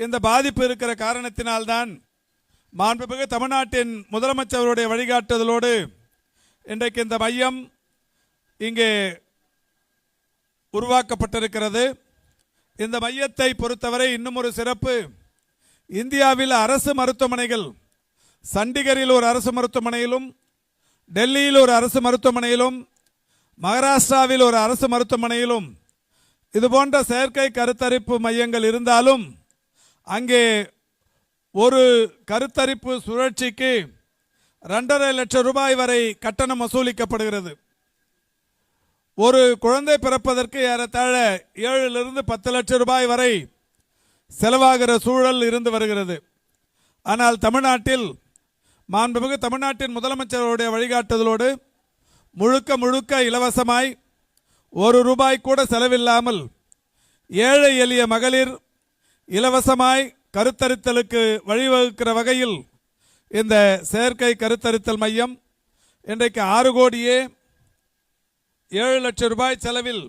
இந்த பாதிப்பு இருக்கிற காரணத்தினால்தான் மாண்புமிகு தமிழ்நாட்டின் முதலமைச்சருடைய வழிகாட்டுதலோடு இன்றைக்கு இந்த மையம் இங்கே உருவாக்கப்பட்டிருக்கிறது. இந்த மையத்தை பொறுத்தவரை இன்னும் ஒரு சிறப்பு, இந்தியாவில் அரசு மருத்துவமனைகள் சண்டிகரில் ஒரு அரசு மருத்துவமனையிலும், டெல்லியில் ஒரு அரசு மருத்துவமனையிலும், மகாராஷ்டிராவில் ஒரு அரசு மருத்துவமனையிலும் இதுபோன்ற செயற்கை கருத்தரிப்பு மையங்கள் இருந்தாலும் அங்கே ஒரு கருத்தரிப்பு சுழற்சிக்கு 2.5 லட்சம் ரூபாய் வரை கட்டணம் வசூலிக்கப்படுகிறது. ஒரு குழந்தை பிறப்பதற்கு ஏறத்தாழ 7 to 10 லட்சம் ரூபாய் வரை செலவாகிற சூழல் இருந்து வருகிறது. ஆனால் தமிழ்நாட்டில் மாண்புமிகு தமிழ்நாட்டின் முதலமைச்சருடைய வழிகாட்டுதலோடு முழுக்க இலவசமாய் 1 ரூபாய் கூட செலவில்லாமல் ஏழை எளிய மகளிர் இலவசமாய் கருத்தரித்தலுக்கு வழிவகுக்கிற வகையில் இந்த செயற்கை கருத்தரித்தல் மையம் இன்றைக்கு 6.7 லட்சம் ரூபாய் செலவில்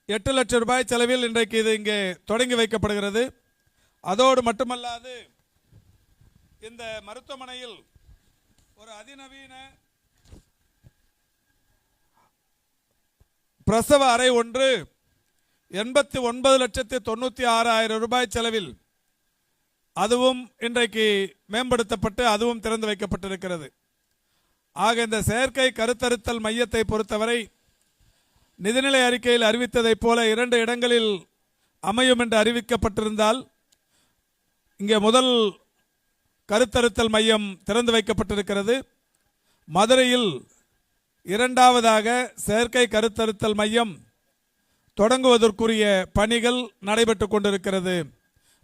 8 லட்சம் ரூபாய் செலவில் இன்றைக்கு இது இங்கே தொடங்கி வைக்கப்படுகிறது. அதோடு மட்டுமல்லாது இந்த மருத்துவமனையில் ஒரு அதிநவீன பிரசவ அறை ஒன்று 89,96,000 ரூபாய் செலவில் அதுவும் இன்றைக்கு மேம்படுத்தப்பட்டு அதுவும் திறந்து வைக்கப்பட்டிருக்கிறது. ஆக இந்த செயற்கை கருத்தரித்தல் மையத்தை பொறுத்தவரை நிதிநிலை அறிக்கையில் அறிவித்ததைப் போல 2 இடங்களில் அமையும் என்று அறிவிக்கப்பட்டிருந்தால் இங்கே முதல் கருத்தரித்தல் மையம் திறந்து வைக்கப்பட்டிருக்கிறது. மதுரையில் 2வதாக செயற்கை கருத்தரித்தல் மையம் தொடங்குவதற்குரிய பணிகள் நடைபெற்று கொண்டிருக்கிறது.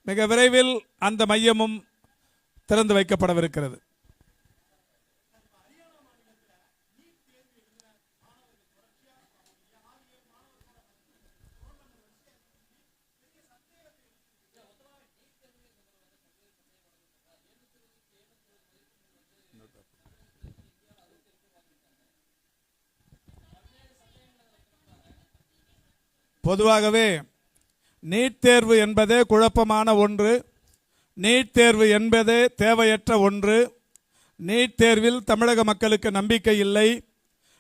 மிக விரைவில் அந்த மையமும் திறந்து வைக்கப்படவிருக்கிறது. பொதுவாகவே நீட் தேர்வு என்பதே குழப்பமான ஒன்று. நீட் தேர்வு என்பதே தேவையற்ற ஒன்று. நீட் தேர்வில் தமிழக மக்களுக்கு நம்பிக்கை இல்லை.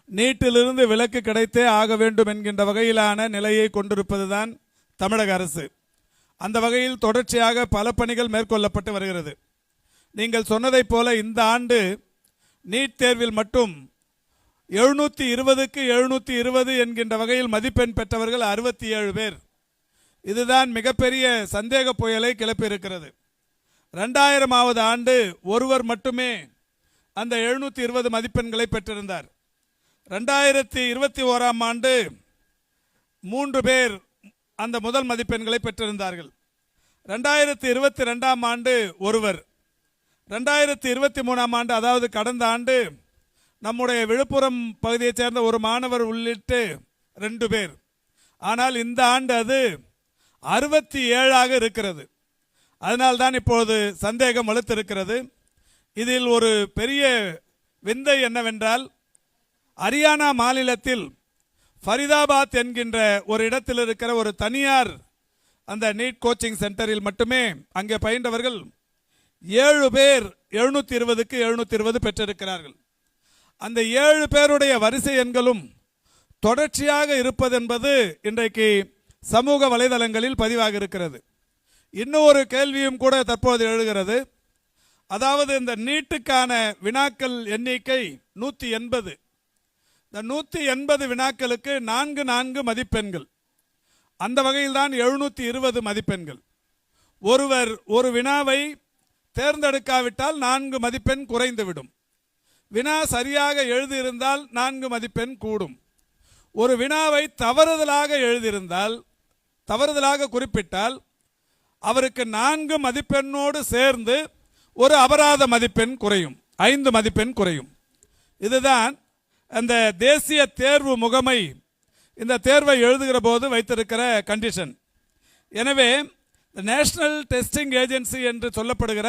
நீட்டிலிருந்து விலக்கு கிடைத்தே ஆக வேண்டும் என்கின்ற வகையிலான நிலையை கொண்டிருப்பதுதான் தமிழக அரசு. அந்த வகையில் தொடர்ச்சியாக பல பணிகள் மேற்கொள்ளப்பட்டு வருகிறது. நீங்கள் சொன்னதைப் போல இந்த ஆண்டு நீட் தேர்வில் மட்டும் 720க்கு 720 என்கின்ற வகையில் மதிப்பெண் பெற்றவர்கள் 67 பேர். இதுதான் மிகப்பெரிய சந்தேக புயலை கிளப்பியிருக்கிறது. 2000ஆவது ஆண்டு ஒருவர் மட்டுமே அந்த 720 மதிப்பெண்களை பெற்றிருந்தார். 2021ஆம் ஆண்டு 3 பேர் அந்த முதல் மதிப்பெண்களை பெற்றிருந்தார்கள். 2022ஆம் ஆண்டு ஒருவர். 2023ஆம் ஆண்டு அதாவது கடந்த ஆண்டு நம்முடைய விழுப்புரம் பகுதியைச் சேர்ந்த ஒரு மாணவர் உள்ளிட்டு 2 பேர். ஆனால் இந்த ஆண்டு அது 67ஆக இருக்கிறது. அதனால்தான் இப்போது சந்தேகம் வலுத்திருக்கிறது. இதில் ஒரு பெரிய விந்தை என்னவென்றால், ஹரியானா மாநிலத்தில் ஃபரிதாபாத் என்கின்ற ஒரு இடத்தில் இருக்கிற ஒரு தனியார் அந்த நீட் கோச்சிங் சென்டரில் மட்டுமே அங்கே பயின்றவர்கள் 7 பேர் 720க்கு 720 பெற்றிருக்கிறார்கள். அந்த 7 பேருடைய வரிசை எண்களும் தொடர்ச்சியாக இருப்பது என்பது இன்றைக்கு சமூக வலைதளங்களில் பதிவாக இருக்கிறது. இன்னொரு கேள்வியும் கூட தற்போது எழுகிறது. அதாவது இந்த நீட்டுக்கான வினாக்கள் எண்ணிக்கை 180. இந்த 180 வினாக்களுக்கு 4 மதிப்பெண்கள். அந்த வகையில் தான் 720 மதிப்பெண்கள். ஒருவர் ஒரு வினாவை தேர்ந்தெடுக்காவிட்டால் 4 மதிப்பெண் குறைந்துவிடும். வினா சரியாக எழுதியிருந்தால் 4 மதிப்பெண் கூடும். ஒரு வினாவை தவறுதலாக எழுதியிருந்தால், தவறுதலாக குறிப்பிட்டால் அவருக்கு 4 மதிப்பெண்ணோடு சேர்ந்து ஒரு அபராத மதிப்பெண் குறையும், 5 மதிப்பெண் குறையும். இதுதான் அந்த தேசிய தேர்வு முகமை இந்த தேர்வை எழுதுகிற போது வைத்திருக்கிற கண்டிஷன். எனவே நேஷனல் டெஸ்டிங் ஏஜென்சி என்று சொல்லப்படுகிற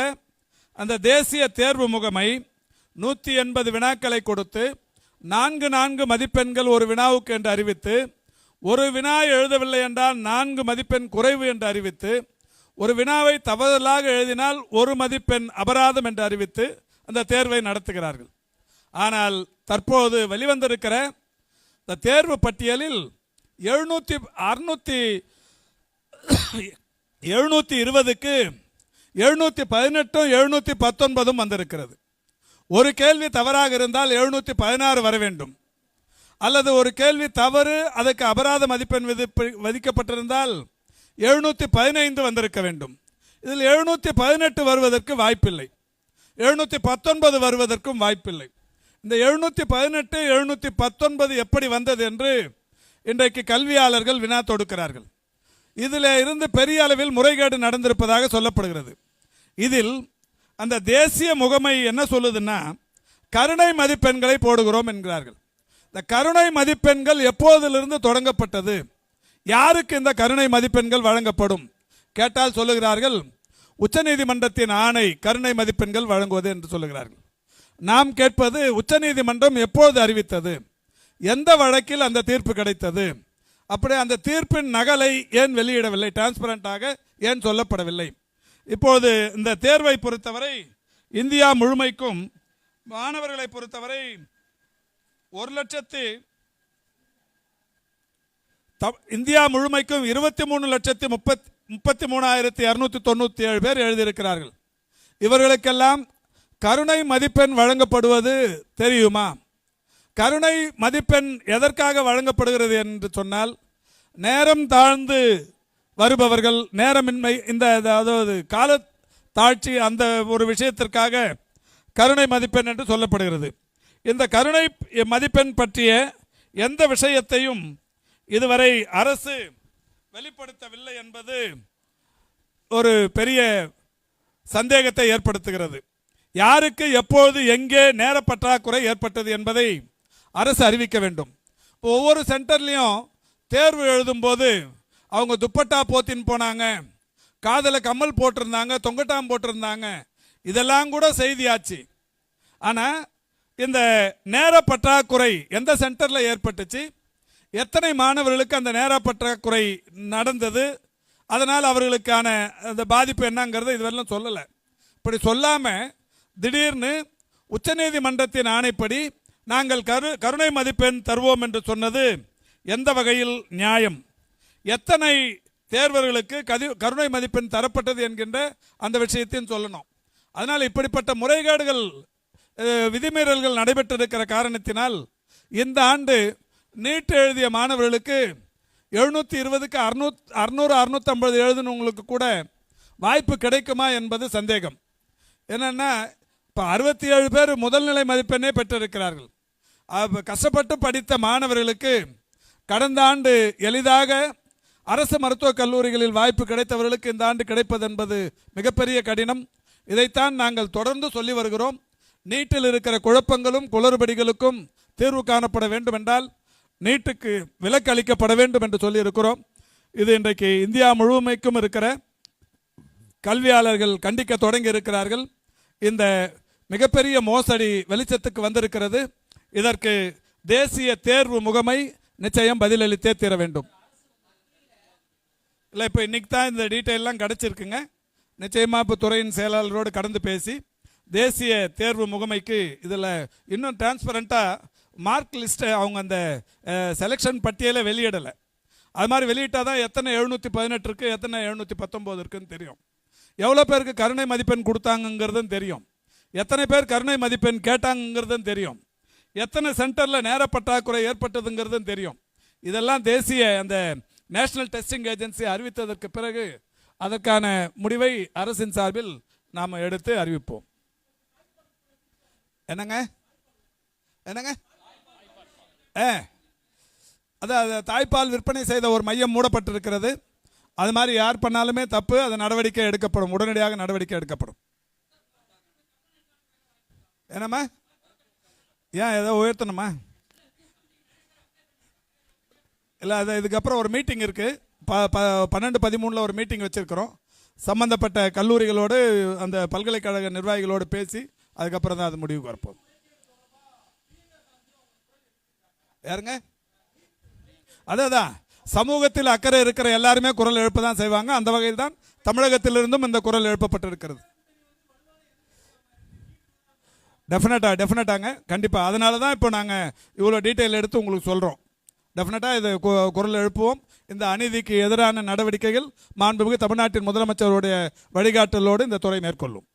அந்த தேசிய தேர்வு முகமை 180 வினாக்களை கொடுத்து 4 மதிப்பெண்கள் ஒரு வினாவுக்கு என்று அறிவித்து, ஒரு வினா எழுதவில்லை என்றால் 4 மதிப்பெண் குறைவு என்று அறிவித்து, ஒரு வினாவை தவறுதலாக எழுதினால் 1 மதிப்பெண் அபராதம் என்று அறிவித்து அந்த தேர்வை நடத்துகிறார்கள். ஆனால் தற்போது வெளிவந்திருக்கிற இந்த தேர்வு பட்டியலில் 720க்கு 718 719 வந்திருக்கிறது. ஒரு கேள்வி தவறாக இருந்தால் 716 வர வேண்டும். அல்லது ஒரு கேள்வி தவறு, அதற்கு அபராத மதிப்பெண் விதிக்கப்பட்டிருந்தால் 715 வந்திருக்க வேண்டும். இதில் 718 வருவதற்கு வாய்ப்பில்லை, 719 வருவதற்கும் வாய்ப்பில்லை. இந்த 718 719 எப்படி வந்தது என்று இன்றைக்கு கல்வியாளர்கள் வினா தொடுக்கிறார்கள். இதில் இருந்து பெரிய அளவில் முறைகேடு நடந்திருப்பதாக சொல்லப்படுகிறது. இதில் அந்த தேசிய முகமை என்ன சொல்லுதுன்னா, கருணை மதிப்பெண்களை போடுகிறோம் என்கிறார்கள். இந்த கருணை மதிப்பெண்கள் எப்போதிலிருந்து தொடங்கப்பட்டது, யாருக்கு இந்த கருணை மதிப்பெண்கள் வழங்கப்படும் கேட்டால் சொல்லுகிறார்கள், உச்சநீதிமன்றத்தின் ஆணை கருணை மதிப்பெண்கள் வழங்குவது என்று சொல்லுகிறார்கள். நாம் கேட்பது, உச்சநீதிமன்றம் எப்போது அறிவித்தது, எந்த வழக்கில் அந்த தீர்ப்பு கிடைத்தது, அப்படி அந்த தீர்ப்பின் நகலை ஏன் வெளியிடவில்லை, டிரான்ஸ்பரண்டாக ஏன் சொல்லப்படவில்லை? இப்போது இந்த தேர்வை பொறுத்தவரை இந்தியா முழுமைக்கும் மாணவர்களை பொறுத்தவரை 23,33,297 பேர் எழுதியிருக்கிறார்கள். இவர்களுக்கெல்லாம் கருணை மதிப்பெண் வழங்கப்படுவது தெரியுமா? கருணை மதிப்பெண் எதற்காக வழங்கப்படுகிறது என்று சொன்னால், நேரம் தாழ்ந்து வருபவர்கள், நேரமின்மை, இந்த அதாவது கால தாழ்ச்சி, அந்த ஒரு விஷயத்திற்காக கருணை மதிப்பெண் என்று சொல்லப்படுகிறது. இந்த கருணை மதிப்பெண் பற்றிய எந்த விஷயத்தையும் இதுவரை அரசு வெளிப்படுத்தவில்லை என்பது ஒரு பெரிய சந்தேகத்தை ஏற்படுத்துகிறது. யாருக்கு எப்பொழுது எங்கே நேர பற்றாக்குறை ஏற்பட்டது என்பதை அரசு அறிவிக்க வேண்டும். ஒவ்வொரு சென்டர்லையும் தேர்வு எழுதும்போது அவங்க துப்பட்டா போத்தின்னு போனாங்க, காதல கம்மல் போட்டிருந்தாங்க, தொங்கட்டாம் போட்டிருந்தாங்க, இதெல்லாம் கூட செய்தியாச்சு. ஆனால் இந்த நேர பற்றாக்குறை எந்த சென்டரில் ஏற்பட்டுச்சு, எத்தனை மாணவர்களுக்கு அந்த நேர பற்றாக்குறை நடந்தது, அதனால் அவர்களுக்கான அந்த பாதிப்பு என்னங்கிறத இதுவரையிலும் சொல்லலை. இப்படி சொல்லாமல் திடீர்னு உச்சநீதிமன்றத்தின் ஆணைப்படி நாங்கள் கருணை மதிப்பெண் தருவோம் என்று சொன்னது எந்த வகையில் நியாயம்? எத்தனை தேர்வர்களுக்கு கருணை மதிப்பெண் தரப்பட்டது என்கின்ற அந்த விஷயத்தையும் சொல்லணும். அதனால் இப்படிப்பட்ட முறைகேடுகள், விதிமீறல்கள் நடைபெற்றிருக்கிற காரணத்தினால் இந்த ஆண்டு நீட் எழுதிய மாணவர்களுக்கு 720க்கு 600-650 எழுதுனவங்களுக்கு கூட வாய்ப்பு கிடைக்குமா என்பது சந்தேகம். என்னென்னா, இப்போ 67 பேர் முதல்நிலை மதிப்பெண்ணே பெற்றிருக்கிறார்கள். கஷ்டப்பட்டு படித்த மாணவர்களுக்கு கடந்த ஆண்டு எளிதாக அரசு மருத்துவக் கல்லூரிகளில் வாய்ப்பு கிடைத்தவர்களுக்கு இந்த ஆண்டு கிடைப்பது என்பது மிகப்பெரிய கடினம். இதைத்தான் நாங்கள் தொடர்ந்து சொல்லி வருகிறோம். நீட்டில் இருக்கிற குழப்பங்களும் குளறுபடிகளுக்கும் தீர்வு காணப்பட வேண்டும் என்றால் நீட்டுக்கு விலக்கு அளிக்கப்பட வேண்டும் என்று சொல்லி இருக்கிறோம். இது இன்றைக்கு இந்தியா முழுமைக்கும் இருக்கிற கல்வியாளர்கள் கண்டிக்க தொடங்கி இருக்கிறார்கள். இந்த மிகப்பெரிய மோசடி வெளிச்சத்துக்கு வந்திருக்கிறது. இதற்கு தேசிய தேர்வு முகமை நிச்சயம் பதிலளித்தே தீர வேண்டும். இல்லை, இப்போ இன்னைக்கு தான் இந்த டீட்டெயிலாம் கிடச்சிருக்குங்க. நிச்சயமாக இப்போ துறையின் செயலாளரோடு கடந்து பேசி தேசிய தேர்வு முகமைக்கு இதில் இன்னும் டிரான்ஸ்பரண்ட்டாக மார்க் லிஸ்ட்டை அவங்க அந்த செலெக்ஷன் பட்டியலை வெளியிடலை. அது மாதிரி வெளியிட்டால் தான் எத்தனை 718 இருக்குது, எத்தனை 719 இருக்குன்னு தெரியும். எவ்வளோ பேருக்கு கருணை மதிப்பெண் கொடுத்தாங்கங்கிறதும் தெரியும். எத்தனை பேர் கருணை மதிப்பெண் கேட்டாங்கிறதும் தெரியும். எத்தனை சென்டரில் நேர பற்றாக்குறை ஏற்பட்டதுங்கிறதும் தெரியும். இதெல்லாம் தேசிய அந்த நேஷனல் டெஸ்டிங் ஏஜென்சி அறிவித்ததற்கு பிறகு அதற்கான முடிவை அரசின் சார்பில் நாம் எடுத்து அறிவிப்போம். என்னங்க என்னங்க அதான் தாய்ப்பால் விற்பனை செய்த ஒரு மையம் மூடப்பட்டிருக்கிறது. அது மாதிரி யார் பண்ணாலுமே தப்பு, அது நடவடிக்கை எடுக்கப்படும், உடனடியாக நடவடிக்கை எடுக்கப்படும். என்னம்மா, ஏன் ஏதோ உயர்த்தணுமா? இல்லை, அது இதுக்கப்புறம் ஒரு மீட்டிங் இருக்குது. 12-13 ஒரு மீட்டிங் வச்சுருக்கிறோம். சம்பந்தப்பட்ட கல்லூரிகளோடு அந்த பல்கலைக்கழக நிர்வாகிகளோடு பேசி அதுக்கப்புறம் தான் அது முடிவுக்கு வரப்போகுது. யாருங்க? அதான் சமூகத்தில் அக்கறை இருக்கிற எல்லாருமே குரல் எழுப்ப தான் செய்வாங்க. அந்த வகையில் தான் தமிழகத்திலிருந்தும் இந்த குரல் எழுப்பப்பட்டிருக்கிறது. டெஃபினட்டாங்க, கண்டிப்பாக. அதனால தான் இப்போ நாங்கள் இவ்வளோ டீட்டெயில் எடுத்து உங்களுக்கு சொல்கிறோம். டெஃபினட்டாக இது குரல் எழுப்புவோம். இந்த அநீதிக்கு எதிரான நடவடிக்கைகள் மாண்புமிகு தமிழ்நாட்டின் முதலமைச்சருடைய வழிகாட்டலோடு இந்த துறை மேற்கொள்ளும்.